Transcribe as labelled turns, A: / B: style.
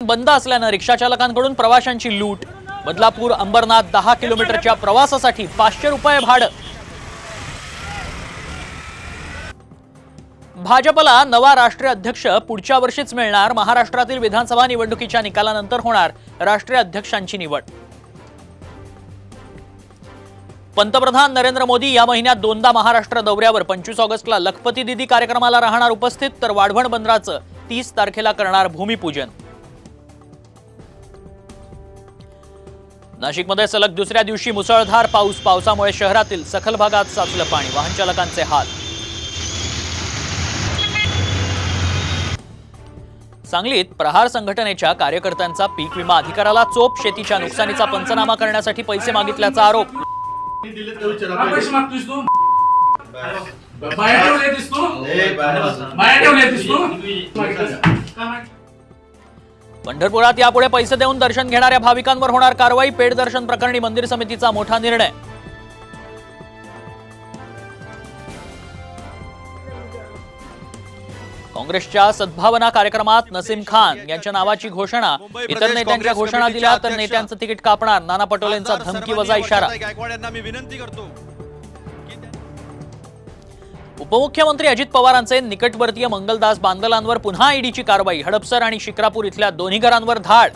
A: बंद असल्याने रिक्षा चालकांकडून प्रवाशांची लूट। बदलापूर अंबरनाथ 10 किलोमीटरच्या प्रवासासाठी 500 रुपये भाडं। भाजपला नवा राष्ट्रीय अध्यक्ष पुढच्या वर्षीच मिळणार। महाराष्ट्रातील विधानसभा निवडणुकीच्या निकालानंतर होणार राष्ट्रीय अध्यक्षांची निवड। पंतप्रधान नरेंद्र मोदी या महिन्यात दोनदा महाराष्ट्र दौऱ्यावर। 25 ऑगस्टला लखपती दीदी कार्यक्रमाला राहणार उपस्थित, तर वाढवण बंदराचं 30 तारखेला करणार भूमिपूजन। नाशिकमध्ये सलग दुसऱ्या दिवशी मुसळधार पाऊस। पावसामुळे शहरातील सखल भागात साचलं पाणी, वाहन चालकांचे हाल। सांगलीत प्रहार संघटनेच्या कार्यकर्त्यांचा पीक विमा अधिकाऱ्याला चोप। शेतीच्या नुकसानीचा पंचनामा करण्यासाठी पैसे मागितल्याचा आरोप। पंढरपुरात यापुढे पैसे देऊन दर्शन घेणाऱ्या भाविकांवर होणार कारवाई। पेड दर्शन प्रकरणी मंदिर समितीचा मोठा निर्णय। काँग्रेसच्या सद्भावना कार्यक्रमात नसीम खान यांच्या नावाची घोषणा। इतर नेत्यांच्या घोषणा दिल्या तर नेत्यांचं तिकीट कापणार। नाना पटोलेंचा धमकीवजा इशारा। उपमुख्यमंत्री अजित पवारांचे निकटवर्तीय मंगलदास बांदलांवर पुन्हा ईडीची कारवाई। हडपसर आणि शिक्रापूर इथल्या दोन्ही घरांवर धाड।